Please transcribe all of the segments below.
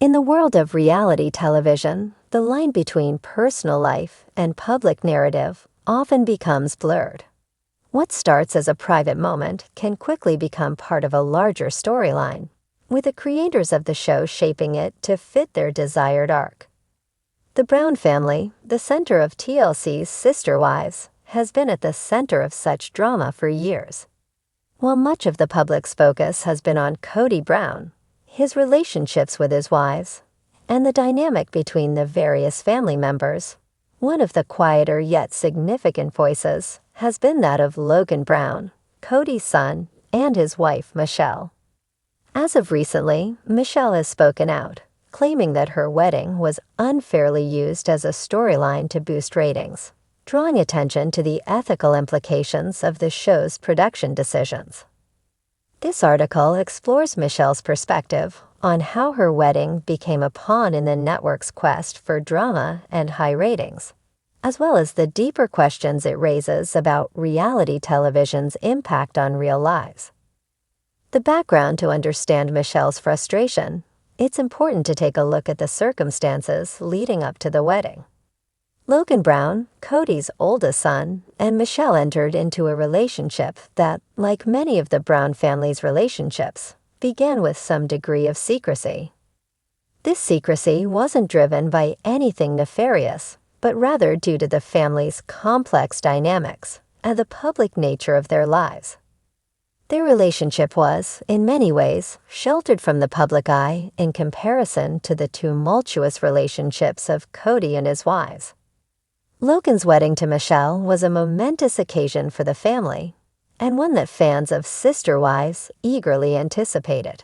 In the world of reality television, the line between personal life and public narrative often becomes blurred. What starts as a private moment can quickly become part of a larger storyline, with the creators of the show shaping it to fit their desired arc. The Brown family, the center of TLC's Sister Wives, has been at the center of such drama for years. While much of the public's focus has been on Kody Brown, his relationships with his wives, and the dynamic between the various family members, one of the quieter yet significant voices has been that of Logan Brown, Kody's son, and his wife, Michelle. As of recently, Michelle has spoken out, claiming that her wedding was unfairly used as a storyline to boost ratings, drawing attention to the ethical implications of the show's production decisions. This article explores Michelle's perspective on how her wedding became a pawn in the network's quest for drama and high ratings, as well as the deeper questions it raises about reality television's impact on real lives. The background to understand Michelle's frustration, it's important to take a look at the circumstances leading up to the wedding. Logan Brown, Kody's oldest son, and Michelle entered into a relationship that, like many of the Brown family's relationships, began with some degree of secrecy. This secrecy wasn't driven by anything nefarious, but rather due to the family's complex dynamics and the public nature of their lives. Their relationship was, in many ways, sheltered from the public eye in comparison to the tumultuous relationships of Kody and his wives. Logan's wedding to Michelle was a momentous occasion for the family, and one that fans of Sister Wives eagerly anticipated.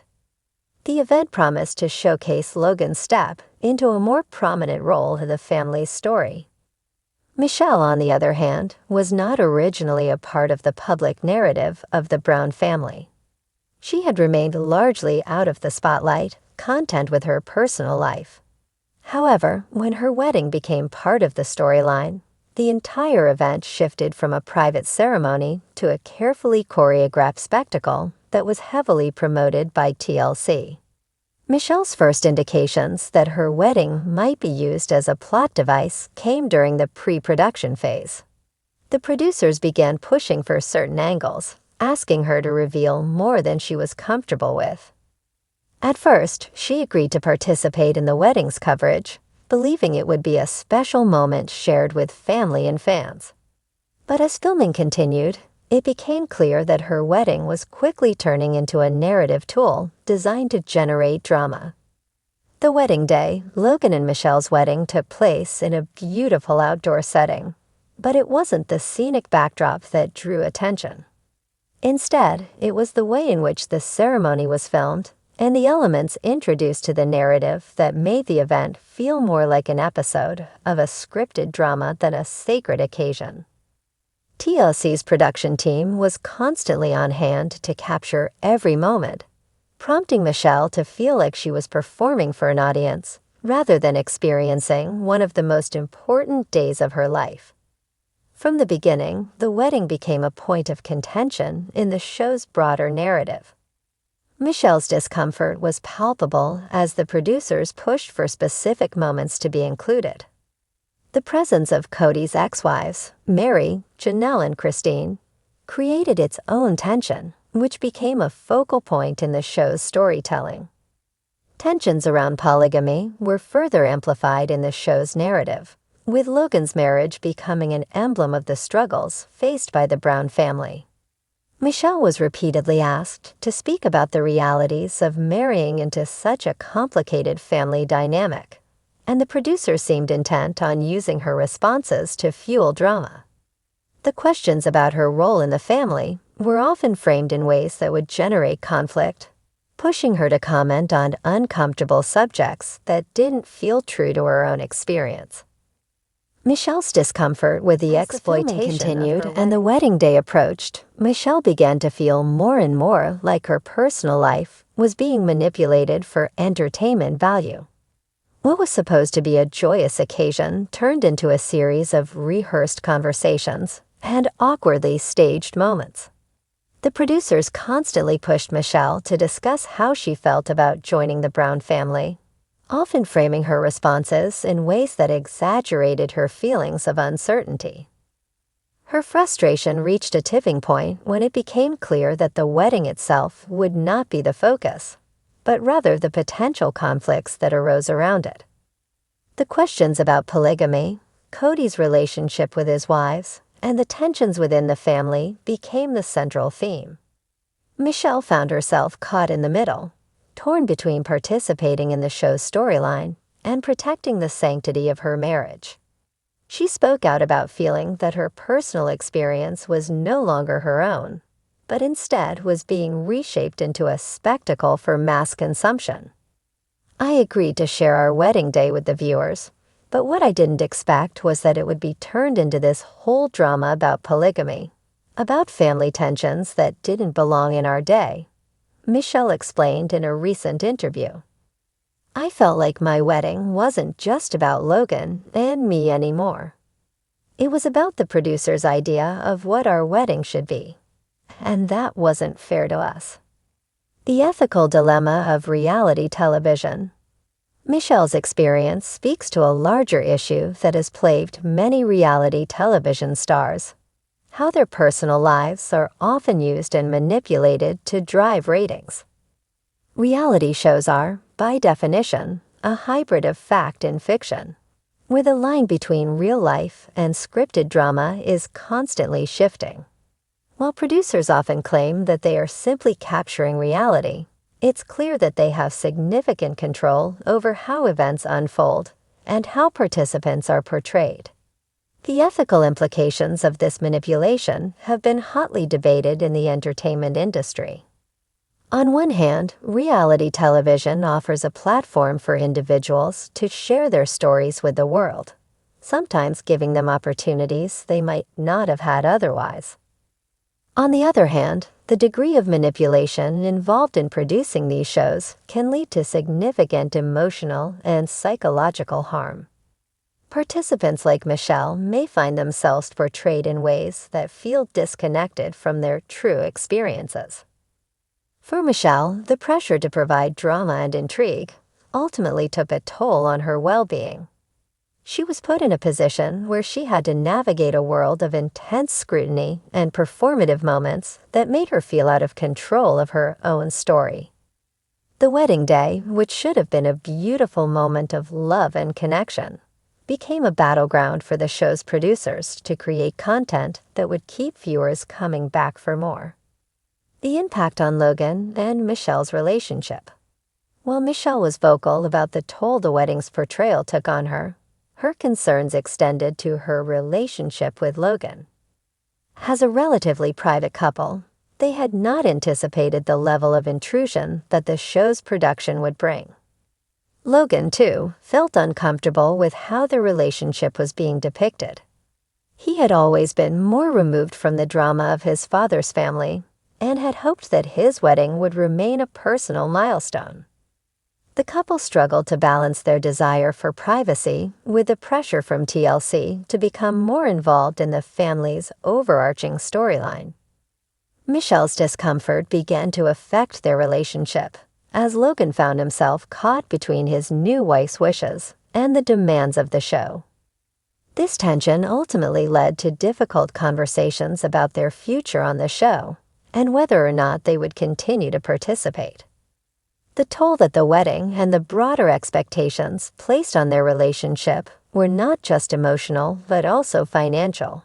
The event promised to showcase Logan's step into a more prominent role in the family's story. Michelle, on the other hand, was not originally a part of the public narrative of the Brown family. She had remained largely out of the spotlight, content with her personal life. However, when her wedding became part of the storyline, the entire event shifted from a private ceremony to a carefully choreographed spectacle that was heavily promoted by TLC. Michelle's first indications that her wedding might be used as a plot device came during the pre-production phase. The producers began pushing for certain angles, asking her to reveal more than she was comfortable with. At first, she agreed to participate in the wedding's coverage, believing it would be a special moment shared with family and fans. But as filming continued, it became clear that her wedding was quickly turning into a narrative tool designed to generate drama. The wedding day, Logan and Michelle's wedding took place in a beautiful outdoor setting, but it wasn't the scenic backdrop that drew attention. Instead, it was the way in which the ceremony was filmed and the elements introduced to the narrative that made the event feel more like an episode of a scripted drama than a sacred occasion. TLC's production team was constantly on hand to capture every moment, prompting Michelle to feel like she was performing for an audience rather than experiencing one of the most important days of her life. From the beginning, the wedding became a point of contention in the show's broader narrative. Michelle's discomfort was palpable as the producers pushed for specific moments to be included. The presence of Kody's ex-wives, Mary, Janelle, and Christine, created its own tension, which became a focal point in the show's storytelling. Tensions around polygamy were further amplified in the show's narrative, with Logan's marriage becoming an emblem of the struggles faced by the Brown family. Michelle was repeatedly asked to speak about the realities of marrying into such a complicated family dynamic, and the producers seemed intent on using her responses to fuel drama. The questions about her role in the family were often framed in ways that would generate conflict, pushing her to comment on uncomfortable subjects that didn't feel true to her own experience. Michelle's discomfort with the exploitation continued and the wedding day approached, Michelle began to feel more and more like her personal life was being manipulated for entertainment value. What was supposed to be a joyous occasion turned into a series of rehearsed conversations and awkwardly staged moments. The producers constantly pushed Michelle to discuss how she felt about joining the Brown family, often framing her responses in ways that exaggerated her feelings of uncertainty. Her frustration reached a tipping point when it became clear that the wedding itself would not be the focus, but rather the potential conflicts that arose around it. The questions about polygamy, Kody's relationship with his wives, and the tensions within the family became the central theme. Michelle found herself caught in the middle, torn between participating in the show's storyline and protecting the sanctity of her marriage. She spoke out about feeling that her personal experience was no longer her own, but instead was being reshaped into a spectacle for mass consumption. I agreed to share our wedding day with the viewers, but what I didn't expect was that it would be turned into this whole drama about polygamy, about family tensions that didn't belong in our day, Michelle explained in a recent interview. I felt like my wedding wasn't just about Logan and me anymore. It was about the producer's idea of what our wedding should be, and that wasn't fair to us. The ethical dilemma of reality television. Michelle's experience speaks to a larger issue that has plagued many reality television stars: how their personal lives are often used and manipulated to drive ratings. Reality shows are, by definition, a hybrid of fact and fiction, where the line between real life and scripted drama is constantly shifting. While producers often claim that they are simply capturing reality, it's clear that they have significant control over how events unfold and how participants are portrayed. The ethical implications of this manipulation have been hotly debated in the entertainment industry. On one hand, reality television offers a platform for individuals to share their stories with the world, sometimes giving them opportunities they might not have had otherwise. On the other hand, the degree of manipulation involved in producing these shows can lead to significant emotional and psychological harm. Participants like Michelle may find themselves portrayed in ways that feel disconnected from their true experiences. For Michelle, the pressure to provide drama and intrigue ultimately took a toll on her well-being. She was put in a position where she had to navigate a world of intense scrutiny and performative moments that made her feel out of control of her own story. The wedding day, which should have been a beautiful moment of love and connection, became a battleground for the show's producers to create content that would keep viewers coming back for more. The impact on Logan and Michelle's relationship. While Michelle was vocal about the toll the wedding's portrayal took on her, her concerns extended to her relationship with Logan. As a relatively private couple, they had not anticipated the level of intrusion that the show's production would bring. Logan, too, felt uncomfortable with how their relationship was being depicted. He had always been more removed from the drama of his father's family and had hoped that his wedding would remain a personal milestone. The couple struggled to balance their desire for privacy with the pressure from TLC to become more involved in the family's overarching storyline. Michelle's discomfort began to affect their relationship, as Logan found himself caught between his new wife's wishes and the demands of the show. This tension ultimately led to difficult conversations about their future on the show and whether or not they would continue to participate. The toll that the wedding and the broader expectations placed on their relationship were not just emotional but also financial.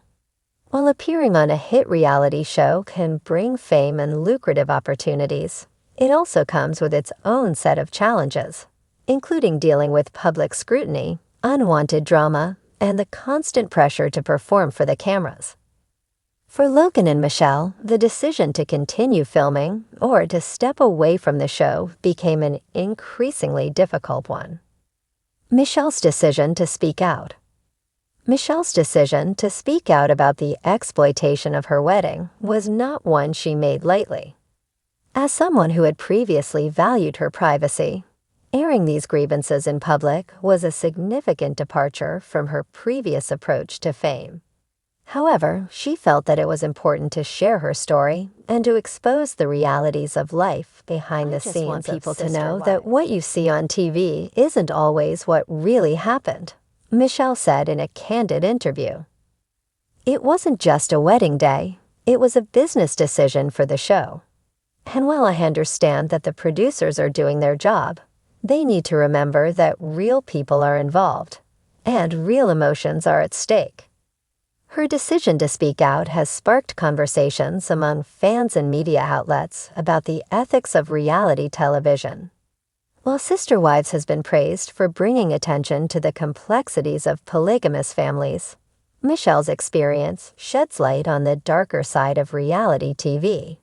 While appearing on a hit reality show can bring fame and lucrative opportunities, it also comes with its own set of challenges, including dealing with public scrutiny, unwanted drama, and the constant pressure to perform for the cameras. For Logan and Michelle, the decision to continue filming or to step away from the show became an increasingly difficult one. Michelle's decision to speak out. Michelle's decision to speak out about the exploitation of her wedding was not one she made lightly. As someone who had previously valued her privacy, airing these grievances in public was a significant departure from her previous approach to fame. However, she felt that it was important to share her story and to expose the realities of life behind the scenes. I just want people to know that what you see on TV isn't always what really happened, Michelle said in a candid interview. It wasn't just a wedding day, it was a business decision for the show. And while I understand that the producers are doing their job, they need to remember that real people are involved, and real emotions are at stake. Her decision to speak out has sparked conversations among fans and media outlets about the ethics of reality television. While Sister Wives has been praised for bringing attention to the complexities of polygamous families, Michelle's experience sheds light on the darker side of reality TV.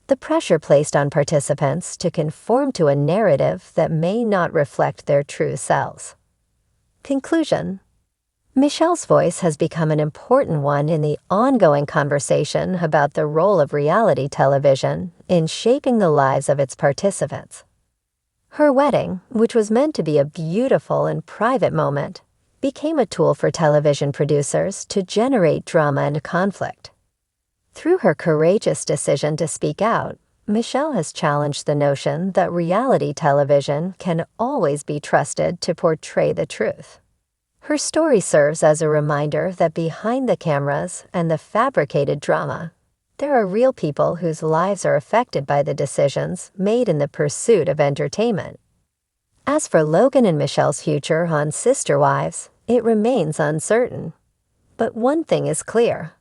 The pressure placed on participants to conform to a narrative that may not reflect their true selves. Conclusion: Michelle's voice has become an important one in the ongoing conversation about the role of reality television in shaping the lives of its participants. Her wedding, which was meant to be a beautiful and private moment, became a tool for television producers to generate drama and conflict. Through her courageous decision to speak out, Michelle has challenged the notion that reality television can always be trusted to portray the truth. Her story serves as a reminder that behind the cameras and the fabricated drama, there are real people whose lives are affected by the decisions made in the pursuit of entertainment. As for Logan and Michelle's future on Sister Wives, it remains uncertain. But one thing is clear: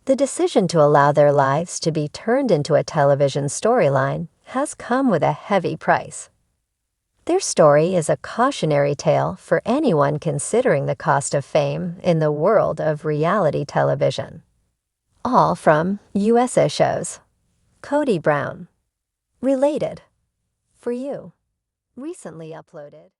the decision to allow their lives to be turned into a television storyline has come with a heavy price. Their story is a cautionary tale for anyone considering the cost of fame in the world of reality television. All from U.S.A. shows. Kody Brown. Related. For you. Recently uploaded.